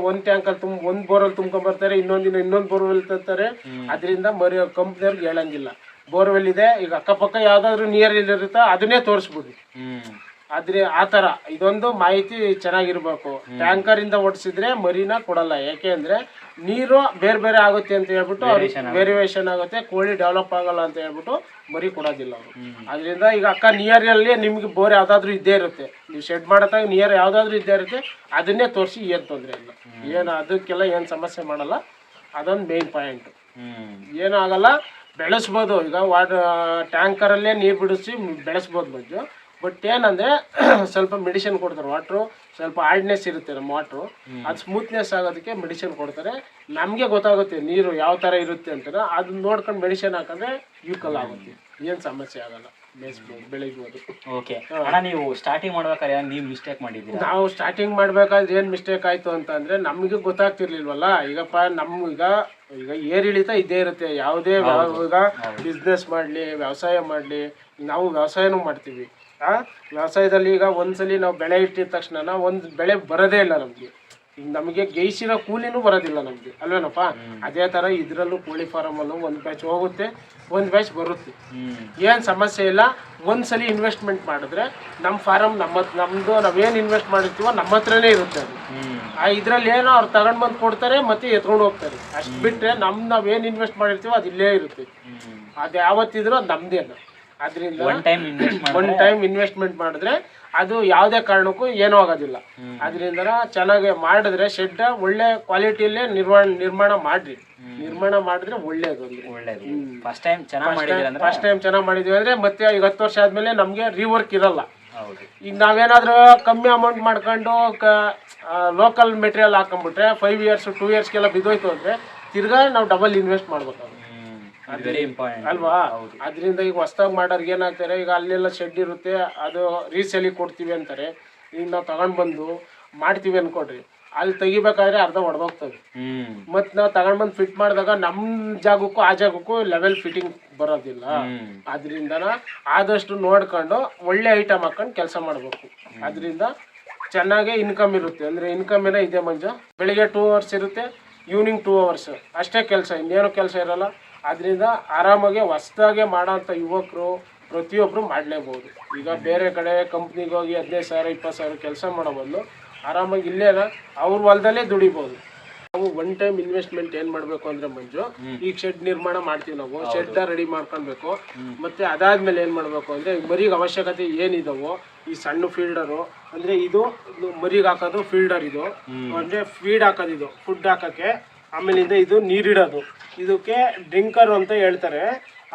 ಒಂದ್ ಟ್ಯಾಂಕರ್ ಒಂದ್ ಬೋರ್ವೆಲ್ ತುಂಬ್ಕೊಂಡ್ಬರ್ತಾರೆ, ಇನ್ನೊಂದ್ ದಿನ ಇನ್ನೊಂದ್ ಬೋರ್ವೆಲ್ ತರ್ತಾರೆ. ಅದರಿಂದ ಮರಿ ಕಂಪ್ನಿಯವ್ರಿಗೆ ಹೇಳಂಗಿಲ್ಲ. ಬೋರ್ವೆಲ್ ಇದೆ, ಈಗ ಅಕ್ಕಪಕ್ಕ ಯಾವ್ದಾದ್ರು ನಿಯರ್ ಇರುತ್ತಾ ಅದನ್ನೇ ತೋರಿಸ್ಬಿಡಿ. ಆ ಥರ ಇದೊಂದು ಮಾಹಿತಿ ಚೆನ್ನಾಗಿರ್ಬೇಕು. ಟ್ಯಾಂಕರ್ ಇಂದ ಓಡಿಸಿದ್ರೆ ಮರಿನ ಕೊಡಲ್ಲ, ಯಾಕೆ ಅಂದ್ರೆ ನೀರು ಬೇರೆ ಬೇರೆ ಆಗುತ್ತೆ ಅಂತ ಹೇಳ್ಬಿಟ್ಟು ಅವ್ರಿಗೆ ವೇರಿಯೇಷನ್ ಆಗುತ್ತೆ, ಕೋಳಿ ಡೆವಲಪ್ ಆಗಲ್ಲ ಅಂತ ಹೇಳ್ಬಿಟ್ಟು ಮರಿ ಕೊಡೋದಿಲ್ಲ ಅವರು. ಅದರಿಂದ ಈಗ ಅಕ್ಕ ನಿಯರಲ್ಲಿ ನಿಮ್ಗೆ ಬೋರ್ ಯಾವ್ದಾದ್ರು ಇದ್ದೇ ಇರುತ್ತೆ, ನೀವು ಶೆಡ್ ಮಾಡತ್ತಾಗ ನಿಯರ್ ಯಾವ್ದಾದ್ರು ಇದ್ದೇ ಇರುತ್ತೆ, ಅದನ್ನೇ ತೋರಿಸಿ ಏನು ತೊಂದರೆ ಇಲ್ಲ, ಏನು ಅದಕ್ಕೆಲ್ಲ ಏನು ಸಮಸ್ಯೆ ಮಾಡಲ್ಲ. ಅದೊಂದು ಮೇನ್ ಪಾಯಿಂಟ್. ಏನೂ ಆಗಲ್ಲ, ಬೆಳೆಸ್ಬೋದು. ಈಗ ಟ್ಯಾಂಕರಲ್ಲೇ ನೀರು ಬಿಡಿಸಿ ಬೆಳೆಸ್ಬೋದು ಮಂಜು. ಬಟ್ ಏನಂದರೆ ಸ್ವಲ್ಪ ಮೆಡಿಸಿನ್ ಕೊಡ್ತಾರೆ, ವಾಟ್ರು ಸ್ವಲ್ಪ ಹಾರ್ಡ್ನೆಸ್ ಇರುತ್ತೆ ನಮ್ಮ ವಾಟ್ರು, ಅದು ಸ್ಮೂತ್ನೆಸ್ ಆಗೋದಕ್ಕೆ ಮೆಡಿಸಿನ್ ಕೊಡ್ತಾರೆ. ನಮಗೆ ಗೊತ್ತಾಗುತ್ತೆ ನೀರು ಯಾವ ಥರ ಇರುತ್ತೆ ಅಂತ, ಅದನ್ನ ನೋಡ್ಕೊಂಡು ಮೆಡಿಸಿನ್ ಹಾಕಿದ್ರೆ ಯೂಕಲ್ ಆಗುತ್ತೆ, ಏನು ಸಮಸ್ಯೆ ಆಗಲ್ಲ, ಬೆಳಿಬೋದು. ಓಕೆ ಅಣ್ಣ, ನೀವು ಸ್ಟಾರ್ಟಿಂಗ್ ಮಾಡ್ಬೇಕಾದ್ರೆ ನೀವು ಮಿಸ್ಟೇಕ್ ಮಾಡಿದ್ದೀರಾ? ನಾವು ಸ್ಟಾರ್ಟಿಂಗ್ ಮಾಡ್ಬೇಕಾದ್ರೆ ಏನು ಮಿಸ್ಟೇಕ್ ಆಯಿತು ಅಂತಂದರೆ ನಮಗೆ ಗೊತ್ತಾಗ್ತಿರ್ಲಿಲ್ವಲ್ಲ. ಈಗಪ್ಪ ಈಗ ಏರಿಳಿತ ಇದ್ದೇ ಇರುತ್ತೆ, ಯಾವುದೇ ಈಗ ಬಿಸ್ನೆಸ್ ಮಾಡಲಿ ವ್ಯವಸಾಯ ಮಾಡಲಿ, ನಾವು ವ್ಯವಸಾಯನೂ ಮಾಡ್ತೀವಿ. ವ್ಯವಸಾಯದಲ್ಲಿ ಈಗ ಒಂದ್ಸಲಿ ನಾವು ಬೆಳೆ ಇಟ್ಟಿದ ತಕ್ಷಣ ಒಂದು ಬೆಳೆ ಬರೋದೇ ಇಲ್ಲ ನಮಗೆ, ಈಗ ನಮಗೆ ಗೈಸಿರೋ ಕೂಲಿನೂ ಬರೋದಿಲ್ಲ ನಮಗೆ, ಅಲ್ವೇನಪ್ಪ? ಅದೇ ಥರ ಇದರಲ್ಲೂ ಕೋಳಿ ಫಾರಮಲ್ಲೂ ಒಂದು ಬ್ಯಾಚ್ ಹೋಗುತ್ತೆ, ಒಂದು ಬ್ಯಾಚ್ ಬರುತ್ತೆ, ಏನು ಸಮಸ್ಯೆ ಇಲ್ಲ. ಒಂದ್ಸಲಿ ಇನ್ವೆಸ್ಟ್ಮೆಂಟ್ ಮಾಡಿದ್ರೆ ನಮ್ಮ ಫಾರಮ್ ನಮ್ಮದು ನಾವೇನು ಇನ್ವೆಸ್ಟ್ ಮಾಡಿರ್ತೀವೋ ನಮ್ಮ ಹತ್ರನೇ ಇರುತ್ತೆ ಅದು. ಇದರಲ್ಲಿ ಏನೋ ಅವ್ರು ತಗೊಂಡು ಬಂದು ಕೊಡ್ತಾರೆ ಮತ್ತೆ ಎತ್ಕೊಂಡು ಹೋಗ್ತಾರೆ, ಅಷ್ಟು ಬಿಟ್ಟರೆ ನಾವೇನು ಇನ್ವೆಸ್ಟ್ ಮಾಡಿರ್ತೀವೋ ಅದು ಇಲ್ಲೇ ಇರುತ್ತೆ, ಅದು ಯಾವತ್ತಿದ್ರೂ ಅದು ನಮ್ಮದೇನು. ಅದರಿಂದ ಒನ್ ಟೈಮ್ ಇನ್ವೆಸ್ಟ್ಮೆಂಟ್ ಮಾಡಿದ್ರೆ ಅದು ಯಾವುದೇ ಕಾರಣಕ್ಕೂ ಏನೂ ಆಗೋದಿಲ್ಲ. ಅದರಿಂದ ಚೆನ್ನಾಗಿ ಮಾಡಿದ್ರೆ ಶೆಡ್ ಒಳ್ಳೆ ಕ್ವಾಲಿಟಿಯಲ್ಲೇ ನಿರ್ಮಾಣ ಮಾಡಿದ್ರೆ ಒಳ್ಳೇದು. ಫಸ್ಟ್ ಟೈಮ್ ಚೆನ್ನಾಗಿ ಮಾಡಿದ್ವಿ ಅಂದ್ರೆ ಮತ್ತೆ ಈಗ 10 ವರ್ಷ ಆದ್ಮೇಲೆ ನಮಗೆ ರೀವರ್ಕ್ ಇರಲ್ಲ. ಈಗ ನಾವೇನಾದ್ರೂ ಕಮ್ಮಿ ಅಮೌಂಟ್ ಮಾಡ್ಕೊಂಡು ಲೋಕಲ್ ಮೆಟೀರಿಯಲ್ ಹಾಕೊಂಡ್ಬಿಟ್ರೆ 5 years 2 yearsಗೆಲ್ಲ ಬಿದ್ದೋಯ್ತು ಅಂದ್ರೆ ತಿರ್ಗಾ ನಾವು ಡಬಲ್ ಇನ್ವೆಸ್ಟ್ ಮಾಡ್ಬೇಕಾಗುತ್ತೆ ಅಲ್ವಾ? ಅದರಿಂದ ಈಗ ಹೊಸದಾಗಿ ಮಾಡೋರ್ಗೆ ಏನಾಗ್ತಾರೆ, ಈಗ ಅಲ್ಲೆಲ್ಲ ಶೆಡ್ ಇರುತ್ತೆ, ಅದು ರೀಸೇಲಿಗೆ ಕೊಡ್ತೀವಿ ಅಂತಾರೆ. ಈಗ ನಾವು ತಗೊಂಡ್ ಬಂದು ಮಾಡ್ತೀವಿ ಅನ್ಕೊಡ್ರಿ, ಅಲ್ಲಿ ತೆಗಿಬೇಕಾದ್ರೆ ಅರ್ಧ ಹೊಡೆದೋಗ್ತದೆ. ಮತ್ತು ನಾವು ತಗೊಂಡ್ಬಂದು ಫಿಟ್ ಮಾಡಿದಾಗ ನಮ್ಮ ಜಾಗಕ್ಕೂ ಆ ಜಾಗಕ್ಕೂ ಲೆವೆಲ್ ಫಿಟ್ಟಿಂಗ್ ಬರೋದಿಲ್ಲ. ಅದರಿಂದ ಆದಷ್ಟು ನೋಡ್ಕೊಂಡು ಒಳ್ಳೆ ಐಟಮ್ ಹಾಕೊಂಡು ಕೆಲಸ ಮಾಡಬೇಕು. ಅದರಿಂದ ಚೆನ್ನಾಗೇ ಇನ್ಕಮ್ ಇರುತ್ತೆ. ಅಂದರೆ ಇನ್ಕಮ್ ಏನೋ ಇದೆ ಮಂಜು, ಬೆಳಿಗ್ಗೆ 2 hours ಇರುತ್ತೆ, ಈವ್ನಿಂಗ್ 2 hours ಅಷ್ಟೇ ಕೆಲಸ, ಇನ್ನೇನು ಕೆಲಸ ಇರೋಲ್ಲ. ಅದರಿಂದ ಆರಾಮಾಗಿ ಹೊಸದಾಗೆ ಮಾಡೋಂಥ ಯುವಕರು ಪ್ರತಿಯೊಬ್ಬರು ಮಾಡಲೇಬೋದು. ಈಗ ಬೇರೆ ಕಡೆ ಕಂಪ್ನಿಗೆ ಹೋಗಿ 15,000 20,000 ಕೆಲಸ ಮಾಡೋ ಬದಲು ಆರಾಮಾಗಿ ಇಲ್ಲೇನ ಅವ್ರ ಹೊಲದಲ್ಲೇ ದುಡಿಬೋದು. ನಾವು ಒನ್ ಟೈಮ್ ಇನ್ವೆಸ್ಟ್ಮೆಂಟ್ ಏನು ಮಾಡಬೇಕು ಅಂದರೆ ಮಂಜು, ಈಗ ಶೆಡ್ ನಿರ್ಮಾಣ ಮಾಡ್ತೀವಿ ನಾವು, ಶೆಡ್ ರೆಡಿ ಮಾಡ್ಕೊಳ್ಬೇಕು. ಮತ್ತು ಅದಾದಮೇಲೆ ಏನು ಮಾಡಬೇಕು ಅಂದರೆ ಮರಿಗೆ ಅವಶ್ಯಕತೆ ಏನಿದಾವೋ ಈ ಸಣ್ಣ ಫೀಲ್ಡರು, ಅಂದರೆ ಇದು ಮರಿಗೆ ಹಾಕೋದು ಫೀಲ್ಡರ್, ಇದು ಅಂದರೆ ಫೀಡ್ ಹಾಕೋದು, ಇದು ಫುಡ್ ಹಾಕೋಕ್ಕೆ. ಆಮೇಲಿಂದ ಇದು ನೀರಿಡೋದು, ಇದಕ್ಕೆ ಡ್ರಿಂಕರ್ ಅಂತ ಹೇಳ್ತಾರೆ.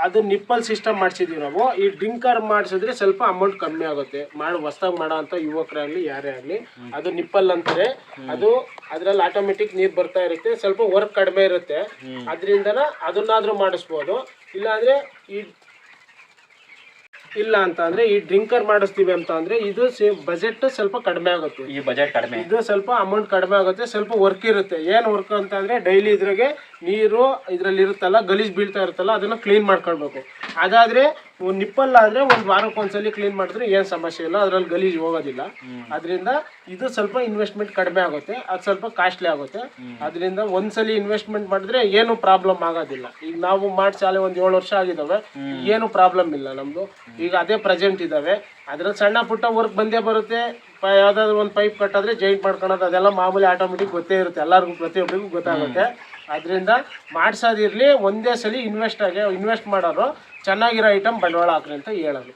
ಅದು ನಿಪ್ಪಲ್ ಸಿಸ್ಟಮ್ ಮಾಡಿಸಿದ್ದೀವಿ ನಾವು. ಈ ಡ್ರಿಂಕರ್ ಮಾಡಿಸಿದ್ರೆ ಸ್ವಲ್ಪ ಅಮೌಂಟ್ ಕಮ್ಮಿ ಆಗುತ್ತೆ. ಹೊಸದಾಗಿ ಮಾಡೋ ಅಂಥ ಯುವಕರಾಗಲಿ ಯಾರೇ ಆಗಲಿ, ಅದು ನಿಪ್ಪಲ್ ಅಂತಾರೆ. ಅದು ಅದರಲ್ಲಿ ಆಟೋಮೆಟಿಕ್ ನೀರು ಬರ್ತಾ ಇರುತ್ತೆ, ಸ್ವಲ್ಪ ವರ್ಕ್ ಕಡಿಮೆ ಇರುತ್ತೆ. ಅದರಿಂದನ ಅದನ್ನಾದರೂ ಮಾಡಿಸ್ಬೋದು. ಇಲ್ಲ ಅಂತ ಅಂದ್ರೆ ಈ ಡ್ರಿಂಕರ್ ಮಾಡಿಸ್ತೀವಿ ಅಂತ ಅಂದ್ರೆ ಇದು ಬಜೆಟ್ ಸ್ವಲ್ಪ ಕಡಿಮೆ ಆಗುತ್ತೆ. ಈ ಬಜೆಟ್ ಕಡಿಮೆ, ಇದು ಸ್ವಲ್ಪ ಅಮೌಂಟ್ ಕಡಿಮೆ ಆಗುತ್ತೆ, ಸ್ವಲ್ಪ ವರ್ಕ್ ಇರುತ್ತೆ. ಏನು ವರ್ಕ್ ಅಂತ ಅಂದ್ರೆ ಡೈಲಿ ಇದ್ರಾಗೆ ನೀರು ಇದರಲ್ಲಿ ಇರುತ್ತಲ್ಲ, ಗಲೀಜು ಬೀಳ್ತಾ ಇರುತ್ತಲ್ಲ, ಅದನ್ನ ಕ್ಲೀನ್ ಮಾಡ್ಕೊಳ್ಬೇಕು. ಅದಾದ್ರೆ ನಿಪ್ಪಲ್ ಆದ್ರೆ ಒಂದು ವಾರಕ್ಕೆ ಒಂದ್ಸಲಿ ಕ್ಲೀನ್ ಮಾಡಿದ್ರೆ ಏನು ಸಮಸ್ಯೆ ಇಲ್ಲ, ಅದ್ರಲ್ಲಿ ಗಲೀಜು ಹೋಗೋದಿಲ್ಲ. ಅದರಿಂದ ಇದು ಸ್ವಲ್ಪ ಇನ್ವೆಸ್ಟ್ಮೆಂಟ್ ಕಡಿಮೆ ಆಗುತ್ತೆ, ಅದು ಸ್ವಲ್ಪ ಕಾಸ್ಟ್ಲಿ ಆಗುತ್ತೆ. ಅದರಿಂದ ಒಂದ್ಸಲಿ ಇನ್ವೆಸ್ಟ್ಮೆಂಟ್ ಮಾಡಿದ್ರೆ ಏನು ಪ್ರಾಬ್ಲಮ್ ಆಗೋದಿಲ್ಲ. ಈಗ ನಾವು ಮಾಡಿ ಶಾಲೆ ಒಂದು 7 ವರ್ಷ ಆಗಿದ್ದಾವೆ, ಏನು ಪ್ರಾಬ್ಲಮ್ ಇಲ್ಲ ನಮ್ದು. ಈಗ ಅದೇ ಪ್ರೆಸೆಂಟ್ ಇದ್ದಾವೆ, ಅದ್ರಲ್ಲಿ ಸಣ್ಣ ಪುಟ್ಟ ವರ್ಕ್ ಬಂದೇ ಬರುತ್ತೆ. ಯಾವ್ದಾದ್ರು ಒಂದು ಪೈಪ್ ಕಟ್ಟಾದ್ರೆ ಜಾಯಿಂಟ್ ಮಾಡ್ಕೊಳೋದು ಅದೆಲ್ಲ ಮಾಮೂಲಿ ಆಟೋಮೆಟಿಕ್ ಗೊತ್ತೇ ಇರುತ್ತೆ, ಎಲ್ಲರಿಗೂ ಪ್ರತಿಯೊಬ್ಬರಿಗೂ ಗೊತ್ತಾಗುತ್ತೆ. ಅದರಿಂದ ಮಾಡಿಸೋದಿರಲಿ, ಒಂದೇ ಸಲ ಇನ್ವೆಸ್ಟ್ ಮಾಡೋರು ಚೆನ್ನಾಗಿರೋ ಐಟಮ್ ಬಂಡವಾಳ ಹಾಕ್ರಿ ಅಂತ ಹೇಳೋದು.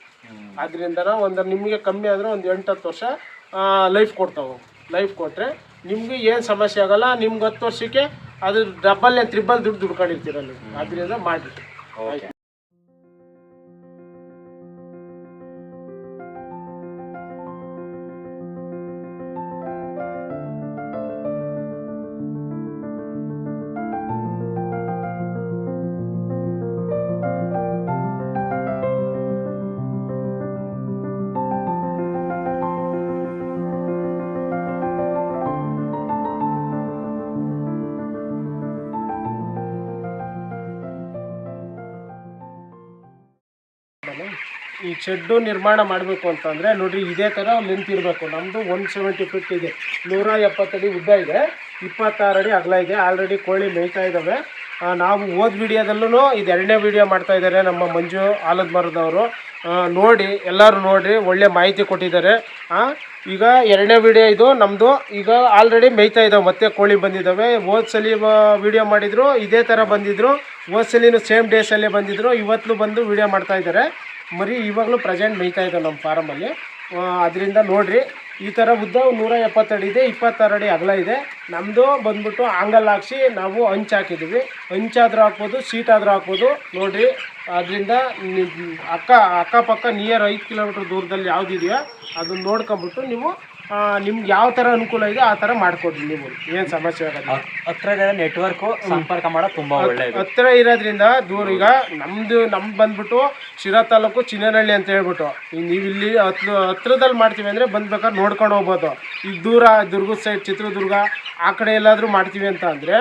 ಅದರಿಂದ ನಿಮಗೆ ಕಮ್ಮಿ ಆದರೆ ಒಂದು 8-10 ವರ್ಷ ಲೈಫ್ ಕೊಟ್ಟರೆ ನಿಮ್ಗೆ ಏನು ಸಮಸ್ಯೆ ಆಗಲ್ಲ. ನಿಮ್ಗೆ 10 ವರ್ಷಕ್ಕೆ ಅದು ಡಬಲ್ ತ್ರಿಬಲ್ ದುಡ್ಡು ದುಡ್ಕೊಂಡಿರ್ತೀರ ನೀವು. ಅದರಿಂದ ಮಾಡಿ. ಈ ಶೆಡ್ಡು ನಿರ್ಮಾಣ ಮಾಡಬೇಕು ಅಂತಂದರೆ ನೋಡಿರಿ, ಇದೇ ಥರ ಲೆಂತ್ ಇರಬೇಕು. ನಮ್ಮದು 170 ಫೀಟ್ ಇದೆ, 170 ಅಡಿ ಉದ್ದ ಇದೆ, 26 ಅಡಿ ಅಗಲ ಇದೆ. ಆಲ್ರೆಡಿ ಕೋಳಿ ಮೇಯ್ತಾ ಇದ್ದಾವೆ. ನಾವು ಹೋದ ವಿಡಿಯೋದಲ್ಲೂ ಇದು 2ನೇ ವಿಡಿಯೋ ಮಾಡ್ತಾ ಇದ್ದಾರೆ ನಮ್ಮ ಮಂಜು ಆಲದ ಮರದವರು. ನೋಡಿ ಎಲ್ಲರೂ ನೋಡಿರಿ, ಒಳ್ಳೆ ಮಾಹಿತಿ ಕೊಟ್ಟಿದ್ದಾರೆ. ಈಗ 2ನೇ ವಿಡಿಯೋ ಇದು ನಮ್ಮದು. ಈಗ ಆಲ್ರೆಡಿ ಮೇಯ್ತಾ ಇದ್ದಾವೆ, ಮತ್ತೆ ಕೋಳಿ ಬಂದಿದ್ದಾವೆ. ಹೋದ ಸಲ ವಿಡಿಯೋ ಮಾಡಿದರು ಇದೇ ಥರ ಬಂದಿದ್ದರು, ಹೋದ ಸಲಿನೂ ಸೇಮ್ ಡೇಸಲ್ಲೇ ಬಂದಿದ್ದರು. ಇವತ್ತು ಬಂದು ವಿಡಿಯೋ ಮಾಡ್ತಾ ಇದ್ದಾರೆ. ಮರಿ ಇವಾಗಲೂ ಪ್ರೆಸೆಂಟ್ ಮೇಯ್ತಾ ಇದ್ದಾವೆ ನಮ್ಮ ಫಾರಮಲ್ಲಿ. ಅದರಿಂದ ನೋಡಿರಿ, ಈ ಥರ ಉದ್ದ 170 ಅಡಿ ಇದೆ, 26 ಅಡಿ ಅಗಲ ಇದೆ. ನಮ್ಮದು ಬಂದ್ಬಿಟ್ಟು ಆಂಗಲ್ ಹಾಕ್ಸಿ ನಾವು ಹಂಚು ಹಾಕಿದ್ದೀವಿ. ಹಂಚಾದರೂ ಹಾಕ್ಬೋದು, ಸೀಟಾದರೂ ಹಾಕ್ಬೋದು. ನೋಡಿರಿ, ಅದರಿಂದ ಅಕ್ಕಪಕ್ಕ ನಿಯರ್ 5 ಕಿಲೋಮೀಟ್ರ್ ದೂರದಲ್ಲಿ ಯಾವುದಿದೆಯೋ ಅದನ್ನು ನೋಡ್ಕೊಂಬಿಟ್ಟು ನೀವು ನಿಮ್ಗೆ ಯಾವ ಥರ ಅನುಕೂಲ ಇದೆ ಆ ಥರ ಮಾಡಿಕೊಡ್ರಿ. ನೀವು ಏನು ಸಮಸ್ಯೆ ಆಗೋದು, ಹತ್ರ ನೆಟ್ವರ್ಕು ಸಂಪರ್ಕ ಮಾಡೋದು ತುಂಬ ಒಳ್ಳೆಯದು. ಹತ್ತಿರ ಇರೋದ್ರಿಂದ ದೂರ. ಈಗ ನಮ್ಮದು ಬಂದ್ಬಿಟ್ಟು ಶಿರಾ ತಾಲೂಕು ಚಿನ್ನನಹಳ್ಳಿ ಅಂತ ಹೇಳ್ಬಿಟ್ಟು, ನೀವು ಇಲ್ಲಿ ಹತ್ರದಲ್ಲಿ ಮಾಡ್ತೀವಿ ಅಂದರೆ ಬಂದ್ಬೇಕಾದ್ರೆ ನೋಡ್ಕೊಂಡು ಹೋಗ್ಬೋದು. ಈಗ ದೂರ ದುರ್ಗದ ಸೈಡ್, ಚಿತ್ರದುರ್ಗ ಆ ಕಡೆ ಎಲ್ಲಾದರೂ ಮಾಡ್ತೀವಿ ಅಂತ ಅಂದರೆ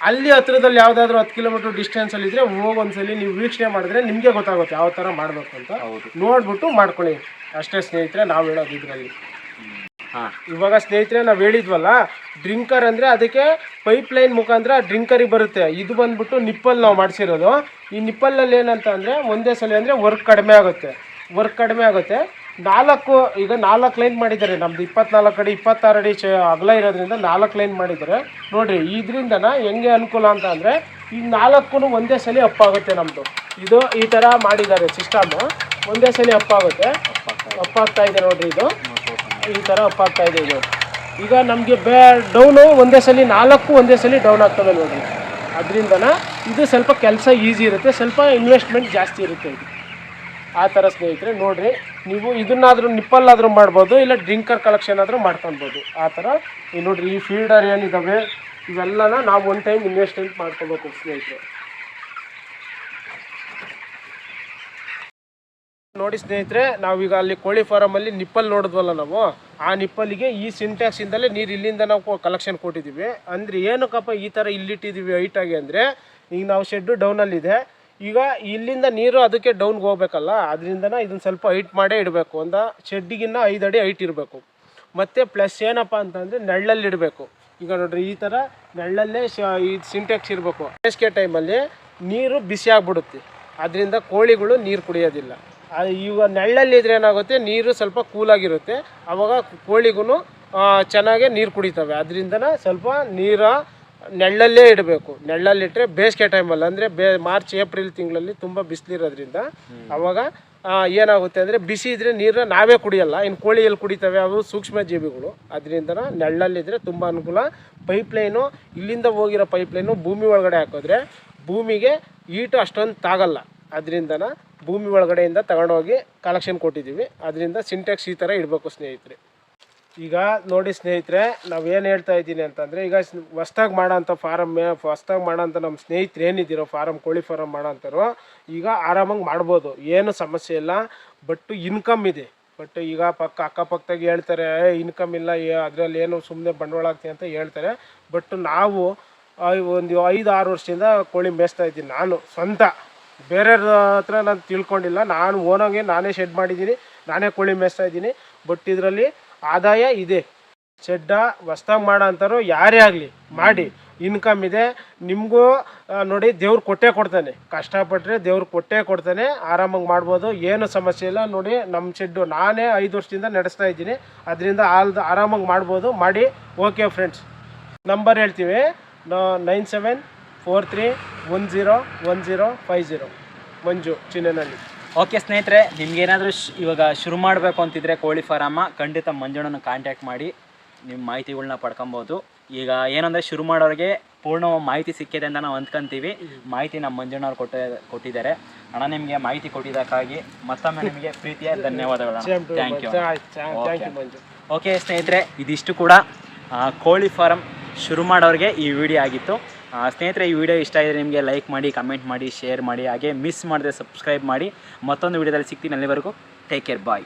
ಅಲ್ಲಿ ಹತ್ರದಲ್ಲಿ ಯಾವುದಾದ್ರೂ 10 ಕಿಲೋಮೀಟ್ರ್ ಡಿಸ್ಟೆನ್ಸಲ್ಲಿದ್ದರೆ ಹೋಗೊಂದ್ಸಲಿ ನೀವು ವೀಕ್ಷಣೆ ಮಾಡಿದ್ರೆ ನಿಮಗೆ ಗೊತ್ತಾಗುತ್ತೆ ಯಾವ ಥರ ಮಾಡಬೇಕು ಅಂತ. ನೋಡ್ಬಿಟ್ಟು ಮಾಡ್ಕೊಳ್ಳಿ ಅಷ್ಟೇ ಸ್ನೇಹಿತರೆ ನಾವು ಹೇಳೋದು ಇದರಲ್ಲಿ. ಇವಾಗ ಸ್ನೇಹಿತರೆ ನಾವು ಹೇಳಿದ್ವಲ್ಲ, ಡ್ರಿಂಕರ್ ಅಂದರೆ ಅದಕ್ಕೆ ಪೈಪ್ಲೈನ್ ಮುಖಾಂತರ ಡ್ರಿಂಕರಿಗೆ ಬರುತ್ತೆ. ಇದು ಬಂದ್ಬಿಟ್ಟು ನಿಪ್ಪಲ್ ನಾವು ಮಾಡಿಸಿರೋದು. ಈ ನಿಪ್ಪಲಲ್ಲಿ ಏನಂತ ಅಂದರೆ ಒಂದೇ ಸಲ ಅಂದರೆ ವರ್ಕ್ ಕಡಿಮೆ ಆಗುತ್ತೆ. ಈಗ 4 ಲೈನ್ ಮಾಡಿದ್ದಾರೆ. ನಮ್ಮದು 24 ಅಡಿ 26 ಅಡಿ ಅಗಲ ಇರೋದ್ರಿಂದ 4 ಲೈನ್ ಮಾಡಿದ್ದಾರೆ. ನೋಡಿರಿ, ಇದರಿಂದನ ಹೆಂಗೆ ಅನುಕೂಲ ಅಂತ ಅಂದರೆ ಈಗ 4 ಒಂದೇ ಸಲ ಅಪ್ಪಾಗುತ್ತೆ. ನಮ್ಮದು ಇದು ಈ ಥರ ಮಾಡಿದ್ದಾರೆ ಸಿಸ್ಟಮು. ಒಂದೇ ಸಲ ಅಪ್ಪಾಗ್ತಾ ಇದೆ. ನೋಡಿರಿ, ಇದು ಈ ಥರ ಅಪ್ಪಾಗ್ತಾ ಇದೆ. ಇದು ಈಗ ನಮಗೆ ಡೌನು ಒಂದೇ ಸಲ 4 ಒಂದೇ ಸಲ ಡೌನ್ ಆಗ್ತವೆ ನೋಡಿರಿ. ಅದರಿಂದನ ಇದು ಸ್ವಲ್ಪ ಕೆಲಸ ಈಸಿ ಇರುತ್ತೆ, ಸ್ವಲ್ಪ ಇನ್ವೆಸ್ಟ್ಮೆಂಟ್ ಜಾಸ್ತಿ ಇರುತ್ತೆ ಇದು. ಆ ಥರ ಸ್ನೇಹಿತರೆ ನೋಡಿರಿ, ನೀವು ಇದನ್ನಾದರೂ ನಿಪ್ಪಲ್ಲಾದರೂ ಮಾಡ್ಬೋದು, ಇಲ್ಲ ಡ್ರಿಂಕರ್ ಕಲೆಕ್ಷನ್ ಆದರೂ ಮಾಡ್ಕೊಳ್ಬೋದು. ಆ ಥರ ಈ ನೋಡಿರಿ, ಈ ಫೀಲ್ಡರ್ ಏನಿದ್ದಾವೆ ಇವೆಲ್ಲನ ನಾವು ಒನ್ ಟೈಮ್ ಇನ್ವೆಸ್ಟ್ಮೆಂಟ್ ಮಾಡ್ಕೋಬೇಕು ಸ್ನೇಹಿತರೆ. ನೋಡಿ ಸ್ನೇಹಿತರೆ, ನಾವೀಗ ಅಲ್ಲಿ ಕೋಳಿ ಫಾರಮಲ್ಲಿ ನಿಪ್ಪಲ್ ನೋಡಿದ್ವಲ್ಲ ನಾವು, ಆ ನಿಪ್ಪಲ್ಲಿಗೆ ಈ ಸಿಂಟ್ಯಾಕ್ಸಿಂದಲೇ ನೀರು ಇಲ್ಲಿಂದ ನಾವು ಕಲೆಕ್ಷನ್ ಕೊಟ್ಟಿದ್ದೀವಿ. ಅಂದರೆ ಏನಕ್ಕಪ್ಪ ಈ ಥರ ಇಲ್ಲಿಟ್ಟಿದ್ದೀವಿ ಹೈಟಾಗಿ ಅಂದರೆ, ಈಗ ನಾವು ಶೆಡ್ಡು ಡೌನಲ್ಲಿದೆ, ಈಗ ಇಲ್ಲಿಂದ ನೀರು ಅದಕ್ಕೆ ಡೌನ್ಗೆ ಹೋಗ್ಬೇಕಲ್ಲ, ಅದರಿಂದನ ಇದನ್ನು ಸ್ವಲ್ಪ ಹೈಟ್ ಮಾಡೇ ಇಡಬೇಕು. ಒಂದು ಶೆಡ್ಡಿಗಿನ್ನ 5 ಅಡಿ ಹೈಟ್ ಇರಬೇಕು. ಮತ್ತು ಪ್ಲಸ್ ಏನಪ್ಪ ಅಂತಂದರೆ ನೆರಳಲ್ಲಿ ಇಡಬೇಕು. ಈಗ ನೋಡಿರಿ, ಈ ಥರ ನೆರಳಲ್ಲೇ ಈ ಸಿಂಟ್ಯಾಕ್ಸ್ ಇರಬೇಕು. ಬೇಸಿಗೆ ಟೈಮಲ್ಲಿ ನೀರು ಬಿಸಿ ಆಗಿಬಿಡುತ್ತೆ, ಅದರಿಂದ ಕೋಳಿಗಳು ನೀರು ಕುಡಿಯೋದಿಲ್ಲ. ಈಗ ನೆರಳಲ್ಲಿದ್ರೆ ಏನಾಗುತ್ತೆ, ನೀರು ಸ್ವಲ್ಪ ಕೂಲಾಗಿರುತ್ತೆ, ಆವಾಗ ಕೋಳಿಗೂ ಚೆನ್ನಾಗೇ ನೀರು ಕುಡಿತವೆ. ಅದರಿಂದನ ಸ್ವಲ್ಪ ನೀರು ನೆರಳಲ್ಲೇ ಇಡಬೇಕು. ನೆರಳಲ್ಲಿಟ್ಟರೆ ಬೇಸಿಗೆ ಟೈಮಲ್ಲಿ ಅಂದರೆ ಮಾರ್ಚ್ ಏಪ್ರಿಲ್ ತಿಂಗಳಲ್ಲಿ ತುಂಬ ಬಿಸಿಲಿರೋದ್ರಿಂದ ಆವಾಗ ಏನಾಗುತ್ತೆ ಅಂದರೆ ಬಿಸಿ ಇದ್ದರೆ ನೀರು ನಾವೇ ಕುಡಿಯಲ್ಲ, ಇನ್ನು ಕೋಳಿ ಎಲ್ಲಿ ಕುಡಿತವೆ, ಅವು ಸೂಕ್ಷ್ಮ ಜೀವಿಗಳು. ಅದರಿಂದನ ನೆರಳಲ್ಲಿದ್ದರೆ ತುಂಬ ಅನುಕೂಲ. ಪೈಪ್ಲೈನು ಇಲ್ಲಿಂದ ಹೋಗಿರೋ ಪೈಪ್ಲೈನು ಭೂಮಿ ಒಳಗಡೆ ಹಾಕಿದ್ರೆ ಭೂಮಿಗೆ ಈಟು ಅಷ್ಟೊಂದು ತಾಗಲ್ಲ. ಅದರಿಂದನ ಭೂಮಿ ಒಳಗಡೆಯಿಂದ ತಗೊಂಡೋಗಿ ಕಲೆಕ್ಷನ್ ಕೊಟ್ಟಿದ್ದೀವಿ. ಅದರಿಂದ ಸಿಂಟ್ಯಾಕ್ಸ್ ಈ ಥರ ಇಡಬೇಕು ಸ್ನೇಹಿತರೆ. ಈಗ ನೋಡಿ ಸ್ನೇಹಿತರೆ, ನಾವೇನು ಹೇಳ್ತಾ ಇದ್ದೀನಿ ಅಂತಂದರೆ, ಈಗ ಹೊಸ್ದಾಗಿ ಮಾಡೋಂಥ ಹೊಸ್ದಾಗಿ ಮಾಡೋಂಥ ನಮ್ಮ ಸ್ನೇಹಿತರು ಏನಿದ್ದೀರೋ ಕೋಳಿ ಫಾರಮ್ ಮಾಡೋಂಥವ್ರು ಈಗ ಆರಾಮಾಗಿ ಮಾಡ್ಬೋದು, ಏನು ಸಮಸ್ಯೆ ಇಲ್ಲ. ಬಟ್ ಇನ್ಕಮ್ ಇದೆ. ಬಟ್ ಈಗ ಅಕ್ಕಪಕ್ಕದಾಗಿ ಹೇಳ್ತಾರೆ ಇನ್ಕಮ್ ಇಲ್ಲ, ಅದರಲ್ಲಿ ಏನು ಸುಮ್ಮನೆ ಬಂಡವಾಳ ಆಗ್ತೀನಿ ಅಂತ ಹೇಳ್ತಾರೆ. ಬಟ್ ನಾವು ಒಂದು 5-6 ವರ್ಷದಿಂದ ಕೋಳಿ ಮೇಯಿಸ್ತಾ ಇದ್ದೀನಿ. ನಾನು ಸ್ವಂತ ಬೇರೆಯವ್ರ ಹತ್ರ ನಾನು ತಿಳ್ಕೊಂಡಿಲ್ಲ, ನಾನು ಓನಾಗೆ ನಾನೇ ಶೆಡ್ ಮಾಡಿದ್ದೀನಿ, ನಾನೇ ಕೋಳಿ ಮೇಯಿಸ್ತಾ ಇದ್ದೀನಿ. ಬಟ್ ಇದರಲ್ಲಿ ಆದಾಯ ಇದೆ. ಶೆಡ್ಡ ಹೊಸ್ದಾಗಿ ಮಾಡೋ ಅಂಥವ್ರು ಯಾರೇ ಆಗಲಿ ಮಾಡಿ, ಇನ್ಕಮ್ ಇದೆ. ನಿಮಗೂ ನೋಡಿ, ದೇವ್ರು ಕೊಡ್ತಾನೆ, ಕಷ್ಟಪಟ್ಟರೆ ದೇವ್ರು ಕೊಡ್ತಾನೆ. ಆರಾಮಾಗಿ ಮಾಡ್ಬೋದು, ಏನು ಸಮಸ್ಯೆ ಇಲ್ಲ. ನೋಡಿ, ನಮ್ಮ ಶೆಡ್ಡು ನಾನೇ 5 ವರ್ಷದಿಂದ ನಡೆಸ್ತಾ ಇದ್ದೀನಿ. ಅದರಿಂದ ಆರಾಮಾಗಿ ಮಾಡ್ಬೋದು, ಮಾಡಿ. ಓಕೆ ಫ್ರೆಂಡ್ಸ್, ನಂಬರ್ ಹೇಳ್ತೀವಿ, 9743101050, ಮಂಜು, ಚಿನ್ನನಹಳ್ಳಿ. ಓಕೆ ಸ್ನೇಹಿತರೆ, ನಿಮ್ಗೇನಾದರೂ ಇವಾಗ ಶುರು ಮಾಡಬೇಕು ಅಂತಿದ್ರೆ ಕೋಳಿ ಫಾರಮ್ಮ, ಖಂಡಿತ ಮಂಜಣ್ಣನ ಕಾಂಟ್ಯಾಕ್ಟ್ ಮಾಡಿ ನಿಮ್ಮ ಮಾಹಿತಿಗಳನ್ನ ಪಡ್ಕೊಬೋದು. ಈಗ ಏನಂದರೆ ಶುರು ಮಾಡೋರಿಗೆ ಪೂರ್ಣ ಮಾಹಿತಿ ಸಿಕ್ಕಿದೆ ಅಂತ ನಾವು ಅಂದ್ಕೊಂತೀವಿ. ಮಾಹಿತಿ ನಮ್ಮ ಮಂಜಣ್ಣವ್ರು ಕೊಟ್ಟಿದ್ದಾರೆ. ಅಣ್ಣ, ನಿಮಗೆ ಮಾಹಿತಿ ಕೊಟ್ಟಿದ್ದಕ್ಕಾಗಿ ಮತ್ತೊಮ್ಮೆ ನಿಮಗೆ ಪ್ರೀತಿಯ ಧನ್ಯವಾದಗಳು. Thank you. ಓಕೆ ಸ್ನೇಹಿತರೆ, ಇದಿಷ್ಟು ಕೂಡ ಕೋಳಿ ಫಾರಮ್ ಶುರು ಮಾಡೋರಿಗೆ ಈ ವಿಡಿಯೋ ಆಗಿತ್ತು. ಸ್ನೇಹಿತರೆ, ಈ ವಿಡಿಯೋ ಇಷ್ಟ ಆಗಿದ್ರೆ ನಿಮಗೆ ಲೈಕ್ ಮಾಡಿ, ಕಮೆಂಟ್ ಮಾಡಿ, ಶೇರ್ ಮಾಡಿ, ಹಾಗೆ ಮಿಸ್ ಮಾಡದೆ ಸಬ್ಸ್ಕ್ರೈಬ್ ಮಾಡಿ. ಮತ್ತೊಂದು ವಿಡಿಯೋದಲ್ಲಿ ಸಿಗ್ತೀನಿ. ಅಲ್ಲಿವರೆಗೂ ಟೇಕ್ ಕೇರ್, ಬಾಯ್.